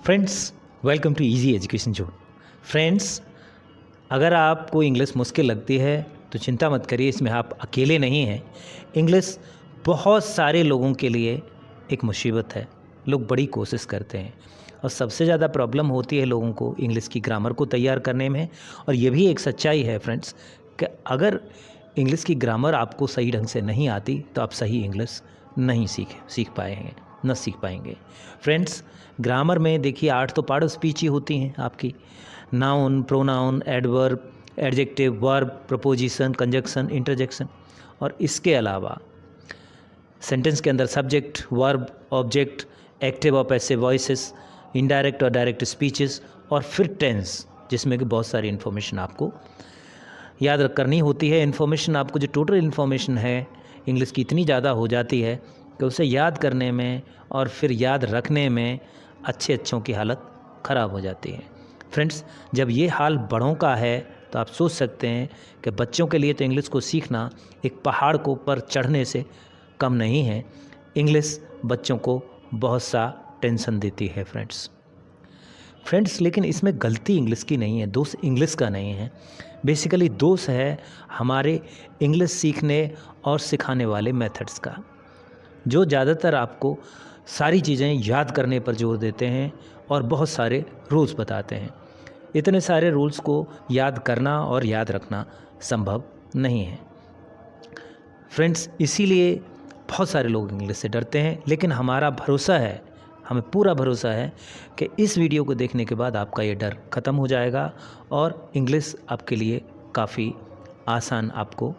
Friends, welcome to easy education zone. Friends, अगर आपको English मुश्किल लगती है तो चिंता मत करिए, इसमें आप अकेले नहीं हैं। इंग्लिश बहुत सारे लोगों के लिए एक मुसीबत है। लोग बड़ी कोशिश करते हैं और सबसे ज़्यादा प्रॉब्लम होती है लोगों को इंग्लिश की ग्रामर को तैयार करने में। और ये भी एक सच्चाई है फ्रेंड्स कि अगर इंग्लिश की ग्रामर आपको सही ढंग से नहीं आती तो आप सही इंग्लिश नहीं सीख पाएंगे। फ्रेंड्स, ग्रामर में देखिए 8 तो पार्ट ऑफ स्पीच ही होती हैं आपकी। Noun, pronoun, adverb, adjective, verb, preposition, conjunction, interjection. और इसके अलावा सेंटेंस के अंदर सब्जेक्ट, वर्ब, ऑब्जेक्ट, एक्टिव और पैसिव वॉइसेस, इनडायरेक्ट और डायरेक्ट स्पीचेस, और फिर टेंस, जिसमें कि बहुत सारी इन्फॉर्मेशन आपको याद करनी होती है। इन्फॉर्मेशन आपको जो टोटल इन्फॉर्मेशन है इंग्लिश की इतनी ज़्यादा हो जाती है कि उसे याद करने में और फिर याद रखने में अच्छों की हालत ख़राब हो जाती है। फ्रेंड्स, जब ये हाल बड़ों का है तो आप सोच सकते हैं कि बच्चों के लिए तो इंग्लिश को सीखना एक पहाड़ को ऊपर चढ़ने से कम नहीं है। इंग्लिश बच्चों को बहुत सा टेंशन देती है फ्रेंड्स, लेकिन इसमें गलती इंग्लिश की नहीं है, दोष इंग्लिश का नहीं है। बेसिकली दोष है हमारे इंग्लिश सीखने और सिखाने वाले मेथड्स का, जो ज़्यादातर आपको सारी चीज़ें याद करने पर जोर देते हैं और बहुत सारे रूल्स बताते हैं। इतने सारे रूल्स को याद करना और याद रखना संभव नहीं है फ्रेंड्स। इसीलिए बहुत सारे लोग इंग्लिश से डरते हैं, लेकिन हमें पूरा भरोसा है कि इस वीडियो को देखने के बाद आपका ये डर ख़त्म हो जाएगा और इंग्लिश आपके लिए काफ़ी आसान आपको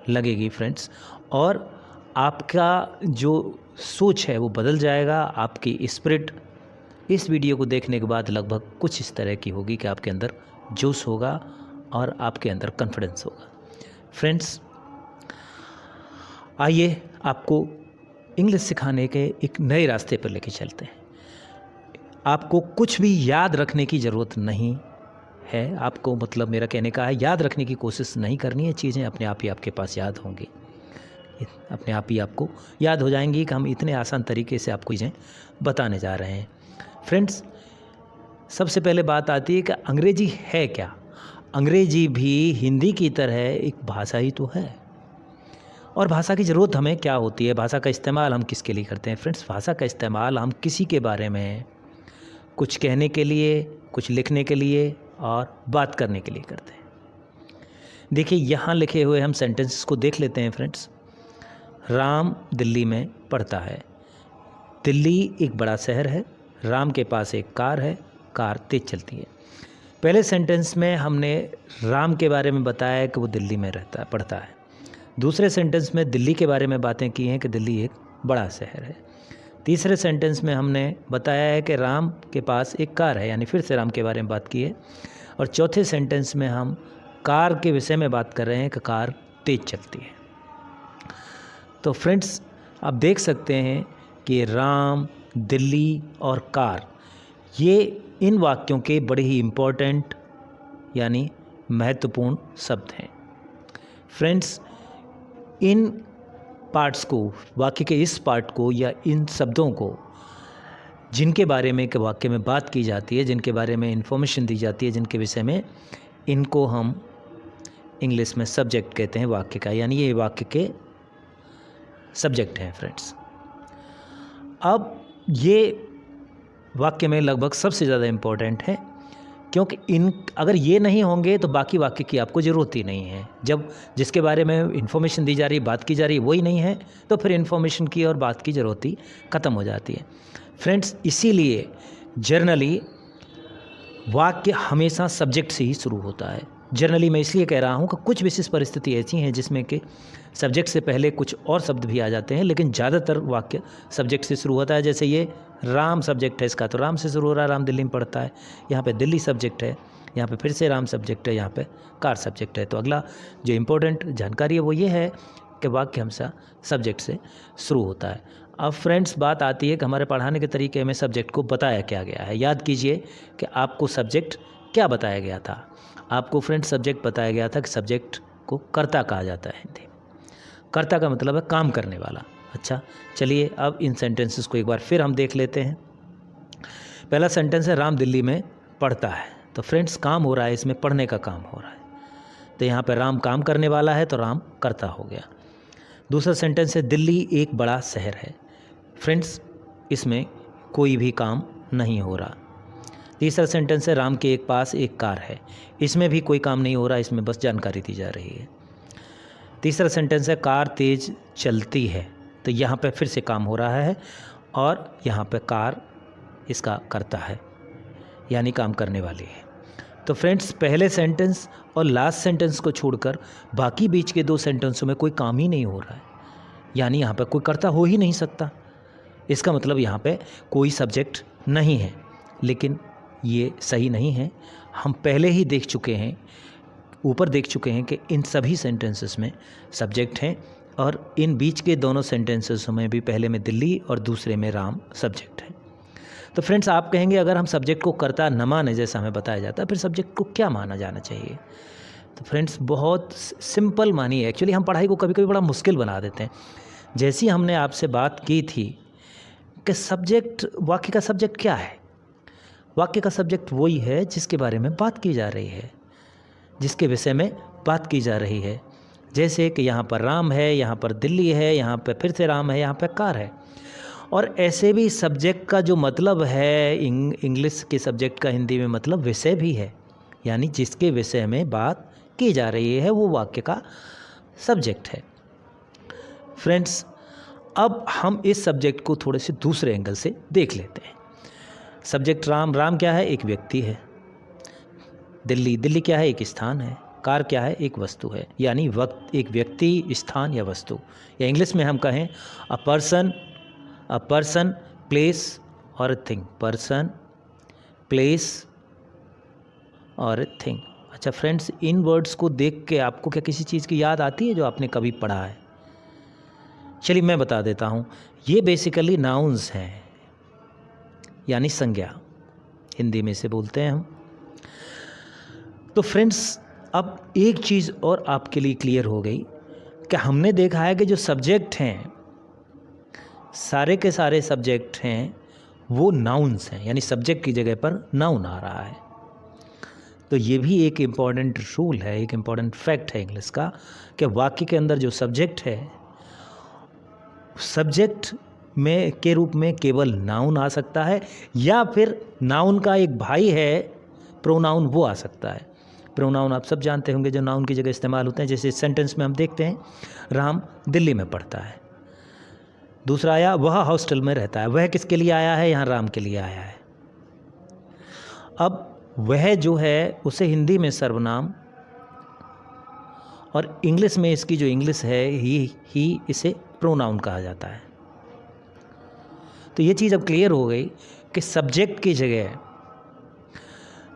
लगेगी फ्रेंड्स। और आपका जो सोच है वो बदल जाएगा। आपकी स्पिरिट इस वीडियो को देखने के बाद लगभग कुछ इस तरह की होगी कि आपके अंदर जोश होगा और आपके अंदर कॉन्फिडेंस होगा। फ्रेंड्स, आइए आपको इंग्लिश सिखाने के एक नए रास्ते पर लेके चलते हैं। आपको कुछ भी याद रखने की ज़रूरत नहीं है। आपको मतलब मेरा कहने का है, याद रखने की कोशिश नहीं करनी है। चीज़ें अपने आप ही आपके पास याद होंगी, अपने आप ही आपको याद हो जाएंगी कि हम इतने आसान तरीके से आपको चीज़ें बताने जा रहे हैं। फ्रेंड्स, सबसे पहले बात आती है कि अंग्रेजी है क्या। अंग्रेजी भी हिंदी की तरह एक भाषा ही तो है। और भाषा की ज़रूरत हमें क्या होती है, भाषा का इस्तेमाल हम किसके लिए करते हैं। फ्रेंड्स, भाषा का इस्तेमाल हम किसी के बारे में कुछ कहने के लिए, कुछ लिखने के लिए और बात करने के लिए करते हैं। देखिए, यहाँ लिखे हुए हम सेंटेंसेस को देख लेते हैं फ्रेंड्स। राम दिल्ली में पढ़ता है। दिल्ली एक बड़ा शहर है। राम के पास एक कार है, कार तेज़ चलती है। पहले सेंटेंस में हमने राम के बारे में बताया कि वो दिल्ली में पढ़ता है। दूसरे सेंटेंस में दिल्ली के बारे में बातें की हैं कि दिल्ली एक बड़ा शहर है। तीसरे सेंटेंस में हमने बताया है कि राम के पास एक कार है, यानी फिर से राम के बारे में बात की है। और चौथे सेंटेंस में हम कार के विषय में बात कर रहे हैं कि कार तेज़ चलती है। तो फ्रेंड्स, आप देख सकते हैं कि राम, दिल्ली और कार, ये इन वाक्यों के बड़े ही इम्पोर्टेंट यानी महत्वपूर्ण शब्द हैं। फ्रेंड्स, इन पार्ट्स को, वाक्य के इस पार्ट को या इन शब्दों को जिनके बारे में कि वाक्य में बात की जाती है, जिनके बारे में इन्फॉर्मेशन दी जाती है, जिनके विषय में, इनको हम इंग्लिश में सब्जेक्ट कहते हैं वाक्य का, यानी ये वाक्य के सब्जेक्ट हैं फ्रेंड्स। अब ये वाक्य में लगभग सबसे ज़्यादा इम्पोर्टेंट है, क्योंकि अगर ये नहीं होंगे तो बाकी वाक्य की आपको ज़रूरत ही नहीं है। जब जिसके बारे में इन्फॉर्मेशन दी जा रही है, बात की जा रही है, वही नहीं है तो फिर इन्फॉर्मेशन की और बात की ज़रूरत ही ख़त्म हो जाती है फ्रेंड्स। इसीलिए जनरली वाक्य हमेशा सब्जेक्ट से ही शुरू होता है। जनरली मैं इसलिए कह रहा हूँ कि कुछ विशेष परिस्थिति ऐसी हैं जिसमें कि सब्जेक्ट से पहले कुछ और शब्द भी आ जाते हैं, लेकिन ज़्यादातर वाक्य सब्जेक्ट से शुरू होता है। जैसे ये राम सब्जेक्ट है, इसका तो राम से शुरू हो रहा है, राम दिल्ली में पढ़ता है। यहाँ पे दिल्ली सब्जेक्ट है, यहाँ पे फिर से राम सब्जेक्ट है, यहाँ पे कार सब्जेक्ट है। तो अगला जो इम्पोर्टेंट जानकारी है वो ये है कि वाक्य हमेशा सब्जेक्ट से शुरू होता है। अब फ्रेंड्स, बात आती है कि हमारे पढ़ाने के तरीके में सब्जेक्ट को बताया क्या गया है। याद कीजिए कि आपको सब्जेक्ट क्या बताया गया था। आपको फ्रेंड्स सब्जेक्ट बताया गया था कि सब्जेक्ट को कर्ता कहा जाता है हिंदी में। कर्ता का मतलब है काम करने वाला। अच्छा, चलिए अब इन सेंटेंसेस को एक बार फिर हम देख लेते हैं पहला सेंटेंस है राम दिल्ली में पढ़ता है, तो फ्रेंड्स काम हो रहा है, इसमें पढ़ने का काम हो रहा है, तो यहाँ पे राम काम करने वाला है तो राम करता हो गया। दूसरा सेंटेंस है दिल्ली एक बड़ा शहर है, फ्रेंड्स इसमें कोई भी काम नहीं हो रहा। तीसरा सेंटेंस है राम के एक पास एक कार है, इसमें भी कोई काम नहीं हो रहा, इसमें बस जानकारी दी जा रही है। तीसरा सेंटेंस है कार तेज चलती है, तो यहाँ पे फिर से काम हो रहा है और यहाँ पे कार इसका करता है, यानी काम करने वाली है। तो फ्रेंड्स पहले सेंटेंस और लास्ट सेंटेंस को छोड़कर बाकी बीच के 2 सेंटेंसों में कोई काम ही नहीं हो रहा है, यानी यहाँ पे कोई कर्ता हो ही नहीं सकता। इसका मतलब यहाँ पे कोई सब्जेक्ट नहीं है, लेकिन ये सही नहीं है। हम पहले ही देख चुके हैं, ऊपर देख चुके हैं कि इन सभी सेंटेंसेस में सब्जेक्ट हैं और इन बीच के दोनों सेंटेंसेस में भी पहले में दिल्ली और दूसरे में राम सब्जेक्ट है। तो फ्रेंड्स आप कहेंगे अगर हम सब्जेक्ट को कर्ता न माने जैसा हमें बताया जाता है, फिर सब्जेक्ट को क्या माना जाना चाहिए? तो फ्रेंड्स बहुत सिंपल मानिए, एक्चुअली हम पढ़ाई को कभी कभी बड़ा मुश्किल बना देते हैं। जैसी हमने आपसे बात की थी कि सब्जेक्ट, वाक्य का सब्जेक्ट क्या है? वाक्य का सब्जेक्ट वही है जिसके बारे में बात की जा रही है, जिसके विषय में बात की जा रही है। जैसे कि यहाँ पर राम है, यहाँ पर दिल्ली है, यहाँ पर फिर से राम है, यहाँ पर कार है। और ऐसे भी सब्जेक्ट का जो मतलब है, इंग्लिश के सब्जेक्ट का हिंदी में मतलब विषय भी है, यानी जिसके विषय में बात की जा रही है वो वाक्य का सब्जेक्ट है। फ्रेंड्स अब हम इस सब्जेक्ट को थोड़े से दूसरे एंगल से देख लेते हैं। सब्जेक्ट राम, राम क्या है? एक व्यक्ति है। दिल्ली, दिल्ली क्या है? एक स्थान है। कार क्या है? एक वस्तु है, यानी वक्त, एक व्यक्ति, स्थान या वस्तु, या इंग्लिश में हम कहें अ पर्सन, प्लेस और अ थिंग। पर्सन, प्लेस और अ थिंग। अच्छा फ्रेंड्स, इन वर्ड्स को देख के आपको क्या किसी चीज़ की याद आती है जो आपने कभी पढ़ा है? चलिए मैं बता देता हूँ। ये बेसिकली नाउन्स हैं, यानी संज्ञा, हिंदी में से बोलते हैं हम। तो फ्रेंड्स अब एक चीज़ और आपके लिए क्लियर हो गई कि हमने देखा है कि जो सब्जेक्ट हैं, सारे के सारे सब्जेक्ट हैं वो नाउन्स हैं, यानी सब्जेक्ट की जगह पर नाउन आ रहा है। तो ये भी एक इम्पॉर्टेंट रूल है, एक इम्पॉर्टेंट फैक्ट है इंग्लिश का, कि वाक्य के अंदर जो सब्जेक्ट है, सब्जेक्ट में के रूप में केवल नाउन आ सकता है, या फिर नाउन का एक भाई है प्रोनाउन, वो आ सकता है। प्रोनाउन आप सब जानते होंगे जो नाउन की जगह इस्तेमाल होते हैं। जैसे इस सेंटेंस में हम देखते हैं राम दिल्ली में पढ़ता है। दूसरा आया वह हॉस्टल में रहता है। वह किसके लिए आया है? यहाँ राम के लिए आया है। अब वह जो है उसे हिंदी में सर्वनाम और इंग्लिश में इसकी जो इंग्लिश है ही इसे प्रोनाउन कहा जाता है। तो ये चीज़ अब क्लियर हो गई कि सब्जेक्ट की जगह,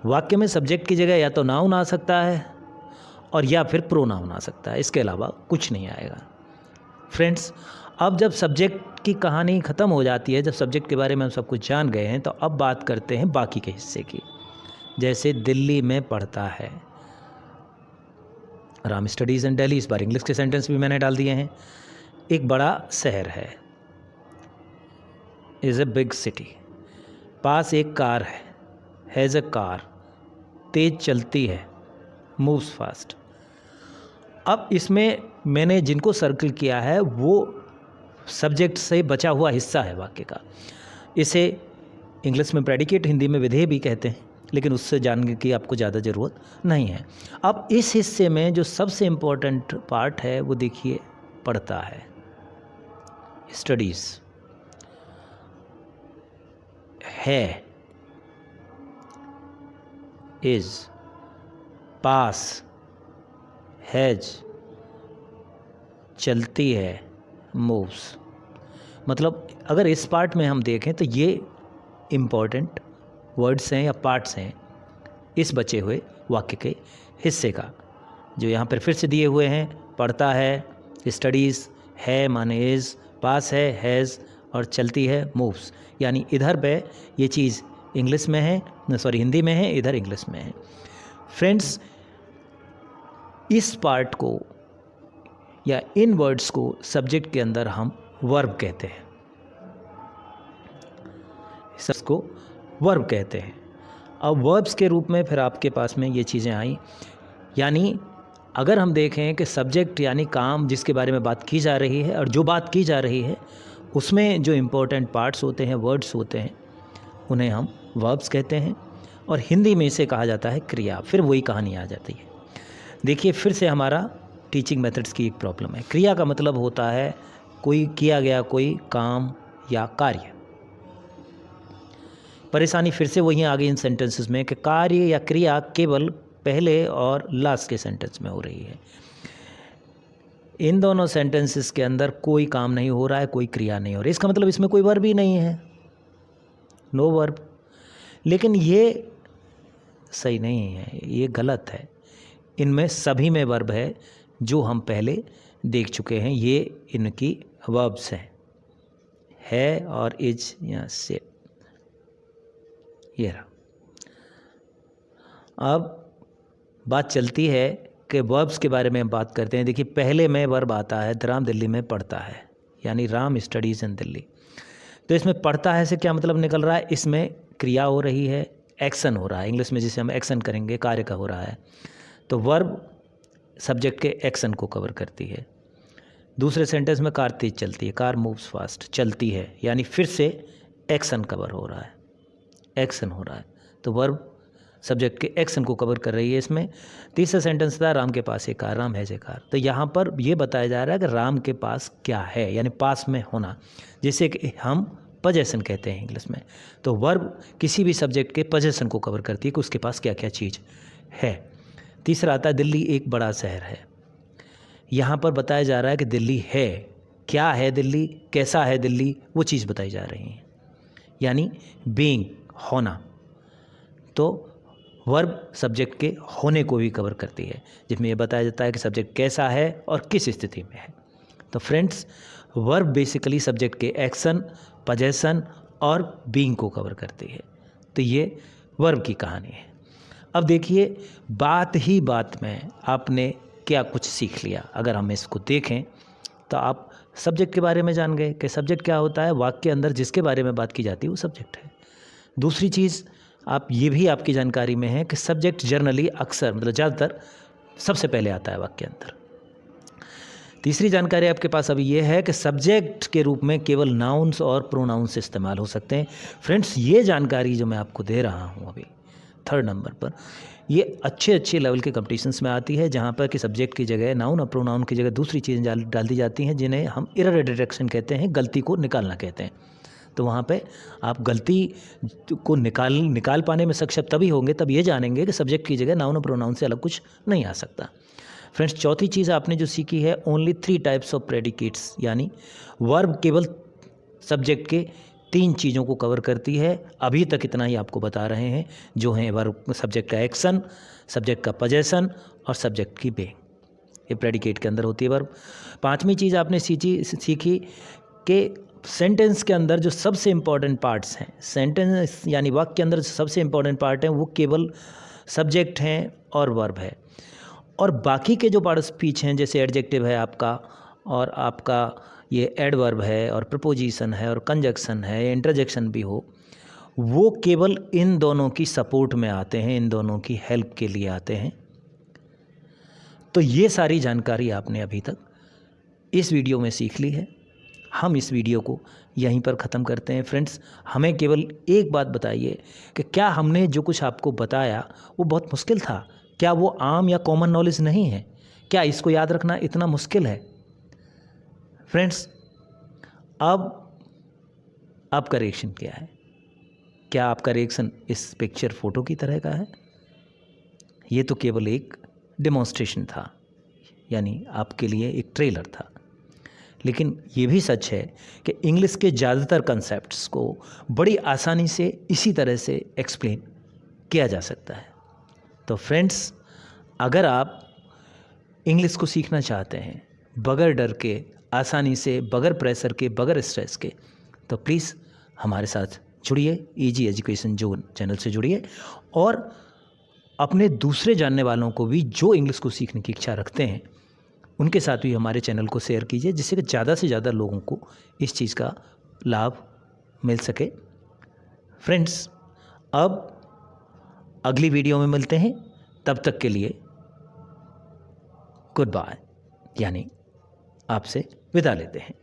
वाक्य में सब्जेक्ट की जगह या तो नाउन आ सकता है और या फिर प्रोनाउन आ सकता है, इसके अलावा कुछ नहीं आएगा। फ्रेंड्स अब जब सब्जेक्ट की कहानी ख़त्म हो जाती है, जब सब्जेक्ट के बारे में हम सब कुछ जान गए हैं, तो अब बात करते हैं बाकी के हिस्से की। जैसे दिल्ली में पढ़ता है, राम स्टडीज़ इन दिल्ली। इस बार इंग्लिश के सेंटेंस भी मैंने डाल दिए हैं। एक बड़ा शहर है, इज़ ए बिग सिटी। पास एक कार है, हैज़ ए कार। तेज चलती है, मूव्स फास्ट। अब इसमें मैंने जिनको सर्कल किया है वो सब्जेक्ट से बचा हुआ हिस्सा है वाक्य का। इसे इंग्लिश में प्रेडिकेट, हिंदी में विधेय भी कहते हैं, लेकिन उससे जानने की आपको ज़्यादा ज़रूरत नहीं है। अब इस हिस्से में जो सबसे इम्पोर्टेंट पार्ट है वो देखिए, पढ़ता है, स्टडीज़, है, इज, पास, हैज, चलती है, मूव्स। मतलब अगर इस पार्ट में हम देखें तो ये इम्पॉर्टेंट वर्ड्स हैं या पार्ट्स हैं इस बचे हुए वाक्य के हिस्से का, जो यहाँ पर फिर से दिए हुए हैं। पढ़ता है, स्टडीज़, है माने इज़, पास है, हैज़, और चलती है, मूव्स। यानी इधर पे ये चीज़ इंग्लिश में है, हिंदी में है, इधर इंग्लिश में है। फ्रेंड्स इस पार्ट को या इन वर्ड्स को सब्जेक्ट के अंदर हम वर्ब कहते हैं। इसको वर्ब कहते हैं। अब वर्ब्स के रूप में फिर आपके पास में ये चीज़ें आई, यानी अगर हम देखें कि सब्जेक्ट यानी काम जिसके बारे में बात की जा रही है, और जो बात की जा रही है उसमें जो इम्पोर्टेंट पार्ट्स होते हैं, वर्ड्स होते हैं, उन्हें हम वर्ब्स कहते हैं। और हिंदी में इसे कहा जाता है क्रिया। फिर वही कहानी आ जाती है। देखिए, फिर से हमारा टीचिंग मेथड्स की एक प्रॉब्लम है। क्रिया का मतलब होता है कोई किया गया कोई काम या कार्य। परेशानी फिर से वही आ गई इन सेंटेंसेस में कि कार्य या क्रिया केवल पहले और लास्ट के सेंटेंस में हो रही है। इन दोनों सेंटेंसेस के अंदर कोई काम नहीं हो रहा है, कोई क्रिया नहीं हो रही। इसका मतलब इसमें कोई वर्ब ही नहीं है, नो वर्ब। लेकिन ये सही नहीं है, ये गलत है। इनमें सभी में वर्ब है, जो हम पहले देख चुके हैं। ये इनकी वर्ब्स हैं, है और इज या से। ये रहा। अब बात चलती है कि वर्ब्स के बारे में हम बात करते हैं। देखिए, पहले में वर्ब आता है, राम दिल्ली में पढ़ता है, यानी राम स्टडीज़ इन दिल्ली। तो इसमें पढ़ता है से क्या मतलब निकल रहा है? इसमें क्रिया हो रही है, एक्शन हो रहा है। इंग्लिश में जिसे हम एक्शन करेंगे, कार्य का हो रहा है। तो वर्ब सब्जेक्ट के एक्शन को कवर करती है। दूसरे सेंटेंस में कार तेज चलती है, कार मूव्स फास्ट, चलती है, यानी फिर से एक्शन कवर हो रहा है, एक्शन हो रहा है। तो वर्ब सब्जेक्ट के एक्शन को कवर कर रही है इसमें। तीसरा सेंटेंस था राम के पास एक car, Ram has a car. तो यहाँ पर ये बताया जा रहा है कि राम के पास क्या है, यानी पास में होना, जिसे कि हम पोजेशन कहते हैं इंग्लिश में। तो वर्ब किसी भी सब्जेक्ट के पोजेशन को कवर करती है कि उसके पास क्या क्या चीज़ है। तीसरा आता है दिल्ली एक बड़ा शहर है। यहाँ पर बताया जा रहा है कि दिल्ली है, क्या है दिल्ली, कैसा है दिल्ली, वो चीज़ बताई जा रही है, यानी बीइंग, होना। तो वर्ब सब्जेक्ट के होने को भी कवर करती है, जिसमें यह बताया जाता है कि सब्जेक्ट कैसा है और किस स्थिति में है। तो फ्रेंड्स, वर्ब बेसिकली सब्जेक्ट के एक्शन, पोजेशन और बीइंग को कवर करती है। तो ये वर्ब की कहानी है। अब देखिए, बात ही बात में आपने क्या कुछ सीख लिया। अगर हम इसको देखें तो आप सब्जेक्ट के बारे में जान गए कि सब्जेक्ट क्या होता है। वाक्य के अंदर जिसके बारे में बात की जाती है वो सब्जेक्ट है। दूसरी चीज़ आप ये भी आपकी जानकारी में है कि सब्जेक्ट जनरली अक्सर मतलब ज़्यादातर सबसे पहले आता है वाक्य के अंदर। तीसरी जानकारी आपके पास अभी ये है कि सब्जेक्ट के रूप में केवल नाउन्स और प्रोनाउंस इस्तेमाल हो सकते हैं। फ्रेंड्स, ये जानकारी जो मैं आपको दे रहा हूँ अभी 3rd नंबर पर, ये अच्छे लेवल के कंपटीशंस में आती है, जहाँ पर कि सब्जेक्ट की जगह नाउन और प्रोनाउन की जगह दूसरी चीज़ें डाल दी जाती हैं, जिन्हें हम एरर डिटेक्शन कहते हैं, गलती को निकालना कहते हैं। तो वहाँ पे आप गलती को निकाल पाने में सक्षम तभी होंगे, तब ये जानेंगे कि सब्जेक्ट की जगह नाउन और प्रोनाउन से अलग कुछ नहीं आ सकता। फ्रेंड्स, चौथी चीज़ आपने जो सीखी है, ओनली 3 टाइप्स ऑफ प्रेडिकेट्स, यानी वर्ब केवल सब्जेक्ट के 3 चीज़ों को कवर करती है। अभी तक इतना ही आपको बता रहे हैं, जो हैं वर्ब सब्जेक्ट का एक्शन, सब्जेक्ट का पोजेशन और सब्जेक्ट की बीइंग। ये प्रेडिकेट के अंदर होती है वर्ब। 5वीं चीज़ आपने सीखी कि सेंटेंस के अंदर जो सबसे इम्पॉर्टेंट पार्ट्स हैं, सेंटेंस यानी वाक्य के अंदर जो सबसे इम्पॉर्टेंट पार्ट हैं, वो केवल सब्जेक्ट हैं और वर्ब है। और बाकी के जो पार्ट स्पीच हैं, जैसे एडजेक्टिव है आपका, और आपका ये एडवर्ब है, और प्रपोजिशन है, और कंजक्शन है, इंटरजेक्शन भी हो, वो केवल इन दोनों की सपोर्ट में आते हैं, इन दोनों की हेल्प के लिए आते हैं। तो ये सारी जानकारी आपने अभी तक इस वीडियो में सीख ली है। हम इस वीडियो को यहीं पर ख़त्म करते हैं। फ्रेंड्स, हमें केवल एक बात बताइए कि क्या हमने जो कुछ आपको बताया वो बहुत मुश्किल था? क्या वो आम या कॉमन नॉलेज नहीं है? क्या इसको याद रखना इतना मुश्किल है? फ्रेंड्स, अब आपका रिएक्शन क्या है? क्या आपका रिएक्शन इस पिक्चर फ़ोटो की तरह का है? ये तो केवल एक डेमोन्स्ट्रेशन था, यानी आपके लिए एक ट्रेलर था। लेकिन ये भी सच है कि इंग्लिश के ज़्यादातर कंसेप्ट्स को बड़ी आसानी से इसी तरह से एक्सप्लेन किया जा सकता है। तो फ्रेंड्स, अगर आप इंग्लिश को सीखना चाहते हैं बगैर डर के, आसानी से, बगैर प्रेशर के, बगैर स्ट्रेस के, तो प्लीज़ हमारे साथ जुड़िए, ईजी एजुकेशन जोन चैनल से जुड़िए, और अपने दूसरे जानने वालों को भी जो इंग्लिश को सीखने की इच्छा रखते हैं, उनके साथ भी हमारे चैनल को शेयर कीजिए, जिससे कि ज़्यादा से ज़्यादा लोगों को इस चीज़ का लाभ मिल सके। फ्रेंड्स, अब अगली वीडियो में मिलते हैं, तब तक के लिए गुड बाय, यानी आपसे विदा लेते हैं।